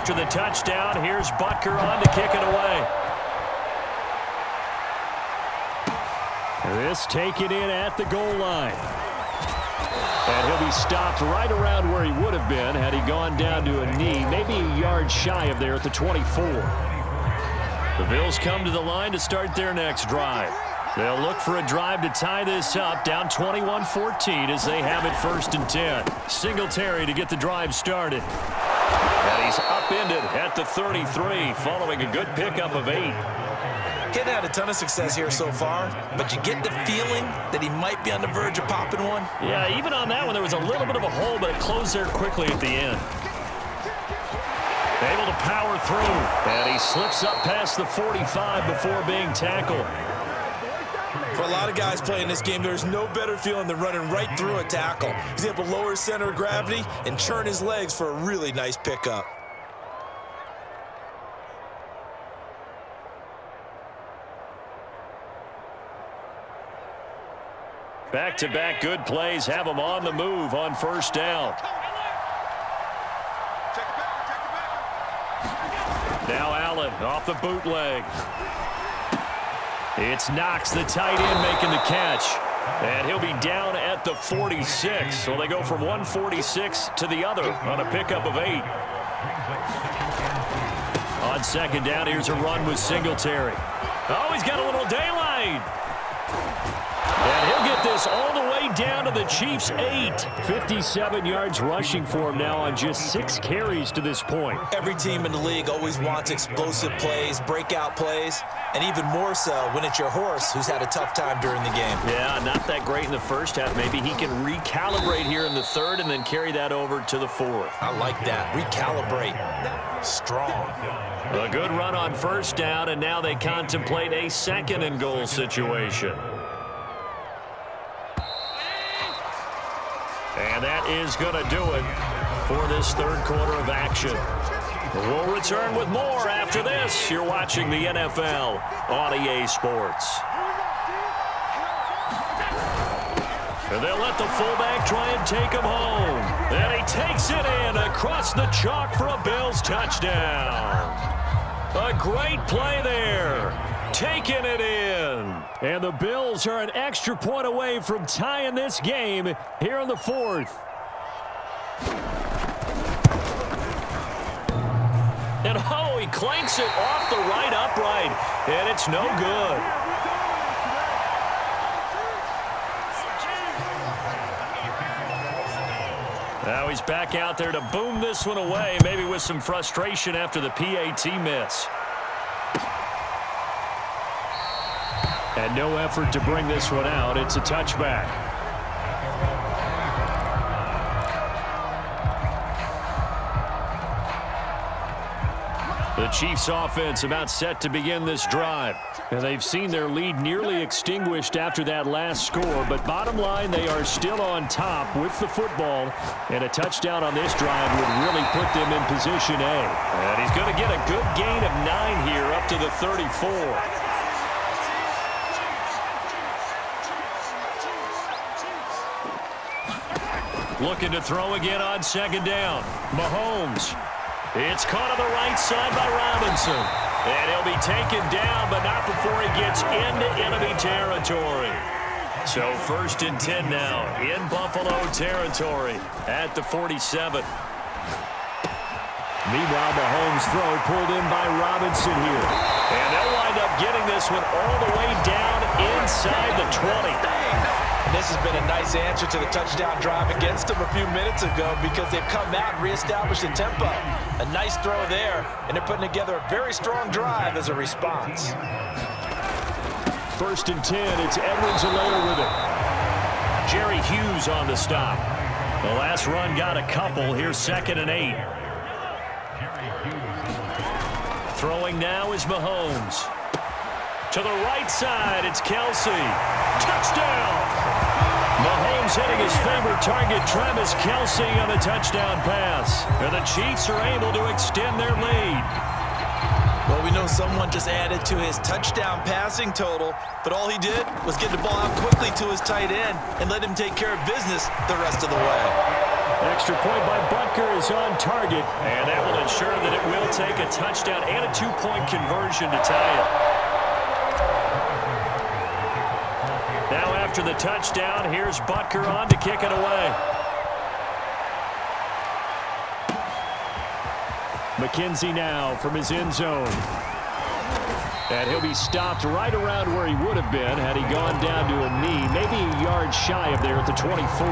after the touchdown. Here's Butker on to kick it away. This taken in at the goal line. And he'll be stopped right around where he would have been had he gone down to a knee, maybe a yard shy of there at the 24. The Bills come to the line to start their next drive. They'll look for a drive to tie this up, down 21-14 as they have it 1st and 10. Singletary to get the drive started. And he's upended at the 33 following a good pickup of 8. Kid had a ton of success here so far, but you get the feeling that he might be on the verge of popping one. Yeah, even on that one, there was a little bit of a hole, but it closed there quickly at the end. Able to power through, and he slips up past the 45 before being tackled. For a lot of guys playing this game, there's no better feeling than running right through a tackle. He's able to lower his center of gravity and churn his legs for a really nice pickup. Back-to-back good plays have him on the move on 1st down. Now Allen off the bootleg. It's Knox, the tight end, making the catch. And he'll be down at the 46. So they go from 146 to the other on a pickup of 8. On 2nd down, here's a run with Singletary. Oh, he's got a little daylight. And he'll get this all the way down to the Chiefs' 8. 57 yards rushing for him now on just 6 carries to this point. Every team in the league always wants explosive plays, breakout plays, and even more so when it's your horse who's had a tough time during the game. Yeah, not that great in the 1st half. Maybe he can recalibrate here in the 3rd and then carry that over to the 4th. I like that. Recalibrate. Strong. A good run on 1st down, and now they contemplate a 2nd and goal situation. And that is going to do it for this 3rd quarter of action. We'll return with more after this. You're watching the NFL on EA Sports. And they'll let the fullback try and take him home. And he takes it in across the chalk for a Bills touchdown. A great play there. Taking it in. And the Bills are an extra point away from tying this game here in the 4th. And oh, he clanks it off the right upright. And it's no good. Now he's back out there to boom this one away, maybe with some frustration after the PAT miss. And no effort to bring this one out. It's a touchback. The Chiefs offense about set to begin this drive. And they've seen their lead nearly extinguished after that last score. But bottom line, they are still on top with the football. And a touchdown on this drive would really put them in position A. And he's going to get a good gain of 9 here up to the 34. Looking to throw again on 2nd down. Mahomes. It's caught on the right side by Robinson. And he'll be taken down, but not before he gets into enemy territory. So 1st and 10 now in Buffalo territory at the 47. Meanwhile, Mahomes' throw pulled in by Robinson here. And they'll wind up getting this one all the way down inside the 20. And this has been a nice answer to the touchdown drive against them a few minutes ago because they've come out and reestablished the tempo. A nice throw there, and they're putting together a very strong drive as a response. 1st and 10, it's Edwards-Helaire with it. Jerry Hughes on the stop. The last run got a couple. Here's 2nd and 8. Throwing now is Mahomes. To the right side, it's Kelsey. Touchdown! Mahomes hitting his favorite target, Travis Kelsey, on a touchdown pass. And the Chiefs are able to extend their lead. Well, we know someone just added to his touchdown passing total, but all he did was get the ball out quickly to his tight end and let him take care of business the rest of the way. Extra point by Butker is on target, and that will ensure that it will take a touchdown and a two-point conversion to tie it. Now after the touchdown, here's Butker on to kick it away. McKenzie now from his end zone. And he'll be stopped right around where he would have been had he gone down to a knee, maybe a yard shy of there at the 24.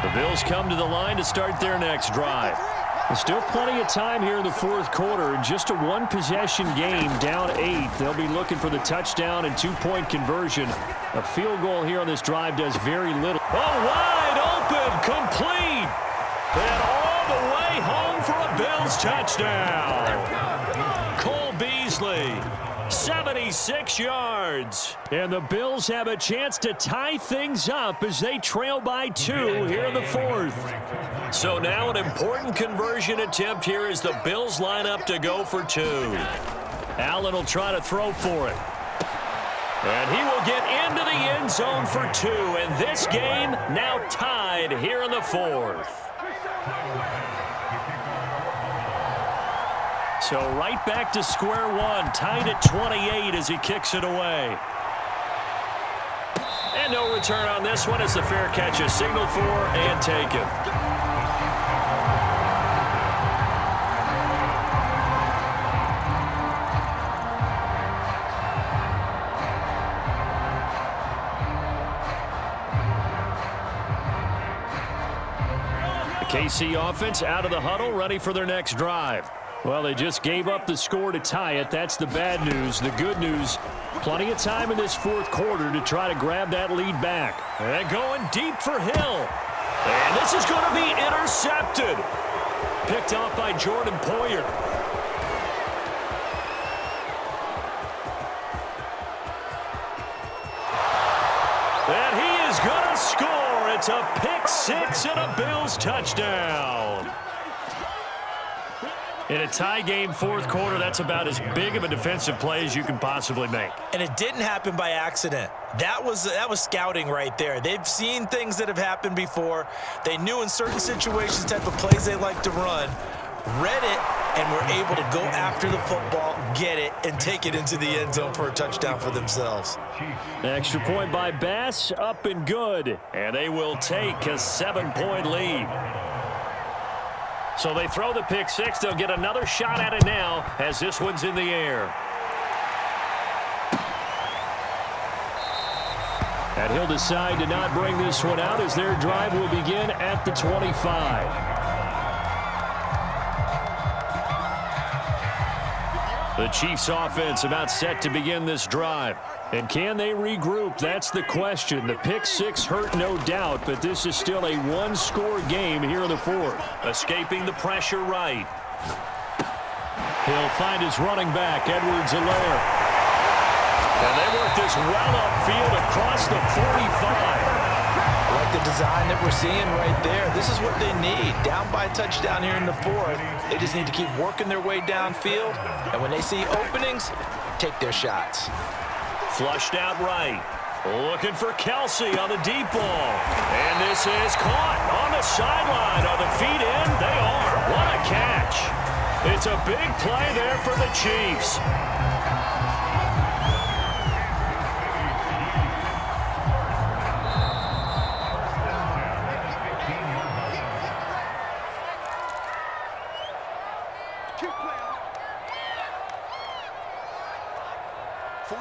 The Bills come to the line to start their next drive. There's still plenty of time here in the fourth quarter. Just a one-possession game, down 8. They'll be looking for the touchdown and two-point conversion. A field goal here on this drive does very little. Oh, wide open, complete, and all the way home for a Bills touchdown. Cole Beasley, 76 yards. And the Bills have a chance to tie things up as they trail by 2 here in the fourth. So now an important conversion attempt here as the Bills line up to go for 2. Allen will try to throw for it. And he will get into the end zone for 2. And this game now tied here in the fourth. So right back to square one, tied at 28 as he kicks it away. And no return on this one as the fair catch is signaled for and taken. The KC offense out of the huddle, ready for their next drive. Well, they just gave up the score to tie it. That's the bad news. The good news, plenty of time in this fourth quarter to try to grab that lead back. And going deep for Hill. And this is going to be intercepted. Picked off by Jordan Poyer. And he is going to score. It's a pick six and a Bills touchdown. In a tie game fourth quarter, that's about as big of a defensive play as you can possibly make. And it didn't happen by accident. That was scouting right there. They've seen things that have happened before. They knew in certain situations the type of plays they like to run, read it, and were able to go after the football, get it, and take it into the end zone for a touchdown for themselves. Extra point by Bass, up and good. And they will take a 7-point lead. So they throw the pick six. They'll get another shot at it now as this one's in the air. And he'll decide to not bring this one out as their drive will begin at the 25. The Chiefs offense about set to begin this drive. And can they regroup? That's the question. The pick six hurt, no doubt, but this is still a one-score game here in the fourth. Escaping the pressure right. He'll find his running back, Edwards-Helaire. And they work this well upfield across the 45. I like the design that we're seeing right there. This is what they need. Down by a touchdown here in the fourth. They just need to keep working their way downfield. And when they see openings, take their shots. Flushed out right. Looking for Kelsey on the deep ball. And this is caught on the sideline. Are the feet in? They are. What a catch. It's a big play there for the Chiefs.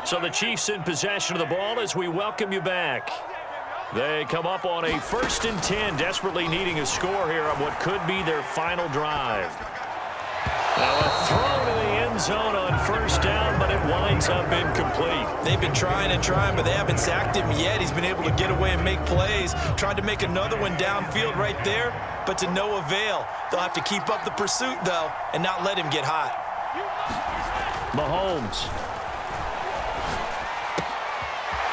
So the Chiefs in possession of the ball as we welcome you back. They come up on a 1st and 10, desperately needing a score here on what could be their final drive. Now a throw to the end zone on 1st down, but it winds up incomplete. They've been trying and trying, but they haven't sacked him yet. He's been able to get away and make plays. Tried to make another one downfield right there, but to no avail. They'll have to keep up the pursuit, though, and not let him get hot. Mahomes.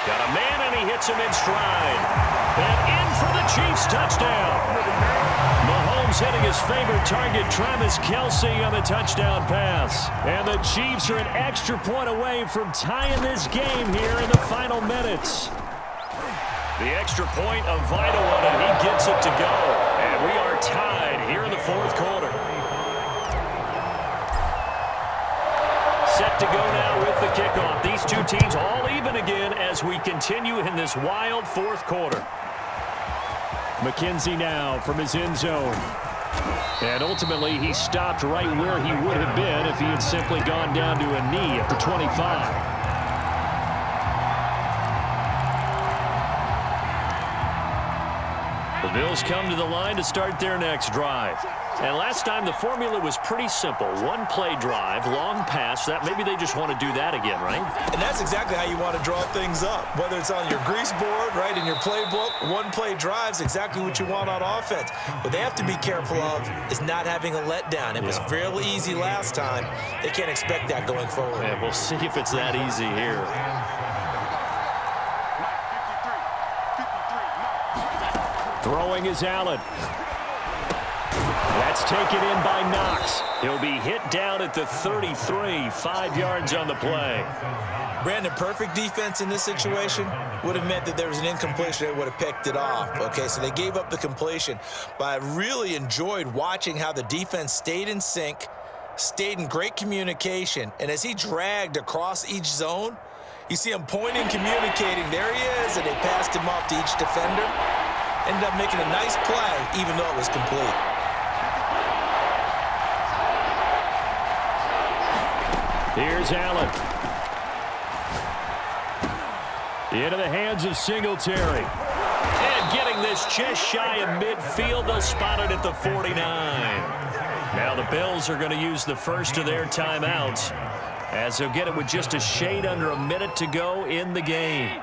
Got a man, and he hits him in stride. And in for the Chiefs touchdown. Mahomes Mahomes hitting his favorite target, Travis Kelce, on the touchdown pass. And the Chiefs are an extra point away from tying this game here in the final minutes. The extra point, a vital one, and he gets it to go. And we are tied here in the fourth quarter. Set to go now with the kickoff. These two teams all even again as we continue in this wild fourth quarter. McKenzie now from his end zone. And ultimately, he stopped right where he would have been if he had simply gone down to a knee at the 25. The Bills come to the line to start their next drive. And last time, the formula was pretty simple. One-play drive, long pass. That maybe they just want to do that again, right? And that's exactly how you want to draw things up. Whether it's on your grease board, right, in your playbook, one-play drive's exactly what you want on offense. What they have to be careful of is not having a letdown. It was fairly easy last time. They can't expect that going forward. Yeah, we'll see if it's that easy here. Throwing is Allen. That's taken in by Knox. He'll be hit down at the 33, 5 yards on the play. Brandon, perfect defense in this situation would have meant that there was an incompletion. They would have picked it off. Okay, so they gave up the completion. But I really enjoyed watching how the defense stayed in sync, stayed in great communication, and as he dragged across each zone, you see him pointing, communicating. There he is, and they passed him off to each defender. Ended up making a nice play, even though it was complete. Here's Allen. Into the hands of Singletary. And getting this just shy of midfield, they'll spot it at the 49. Now the Bills are going to use the first of their timeouts, as they'll get it with just a shade under a minute to go in the game.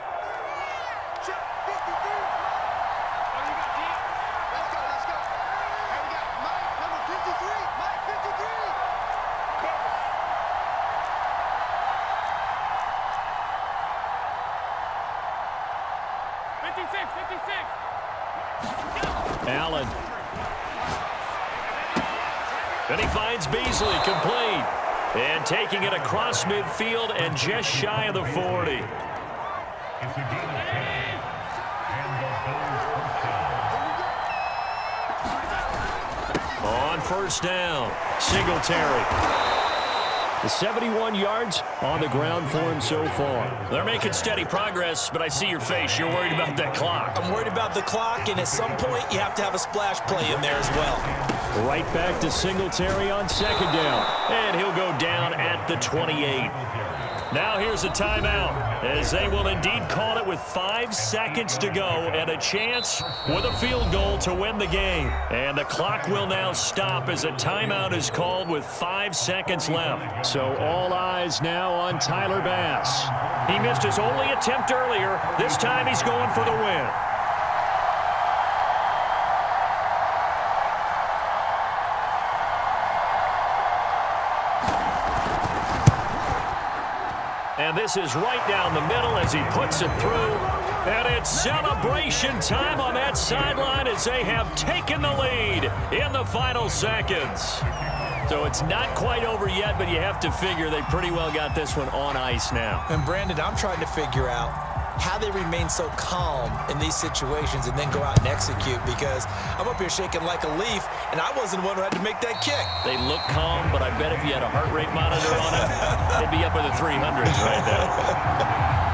Allen. And he finds Beasley, complete. And taking it across midfield and just shy of the 40. On first down, Singletary. The 71 yards on the ground for him so far. They're making steady progress, but I see your face. You're worried about that clock. I'm worried about the clock, and at some point, you have to have a splash play in there as well. Right back to Singletary on second down. And he'll go down at the 28. Now here's a timeout, as they will indeed call it with 5 seconds to go and a chance with a field goal to win the game. And the clock will now stop as a timeout is called with 5 seconds left. So all eyes now on Tyler Bass. He missed his only attempt earlier. This time he's going for the win. And this is right down the middle as he puts it through. And it's celebration time on that sideline as they have taken the lead in the final seconds. So it's not quite over yet, but you have to figure they pretty well got this one on ice now. And Brandon, I'm trying to figure out how they remain so calm in these situations and then go out and execute, because I'm up here shaking like a leaf, and I wasn't the one who had to make that kick. They look calm, but I bet if you had a heart rate monitor on it, they'd be up in the 300s right now.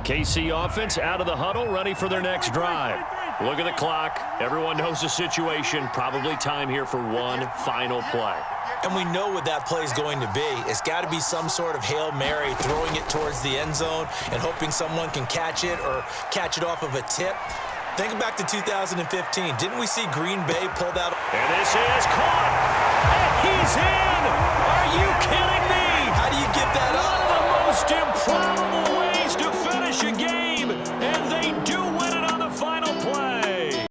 KC offense out of the huddle, ready for their next drive. Look at the clock. Everyone knows the situation. Probably time here for one final play. And we know what that play is going to be. It's got to be some sort of Hail Mary, throwing it towards the end zone and hoping someone can catch it or catch it off of a tip. Think back to 2015. Didn't we see Green Bay pull that? And this is caught. And he's in. Are you kidding me? How do you give that up? One of the most improbable ways to finish a game.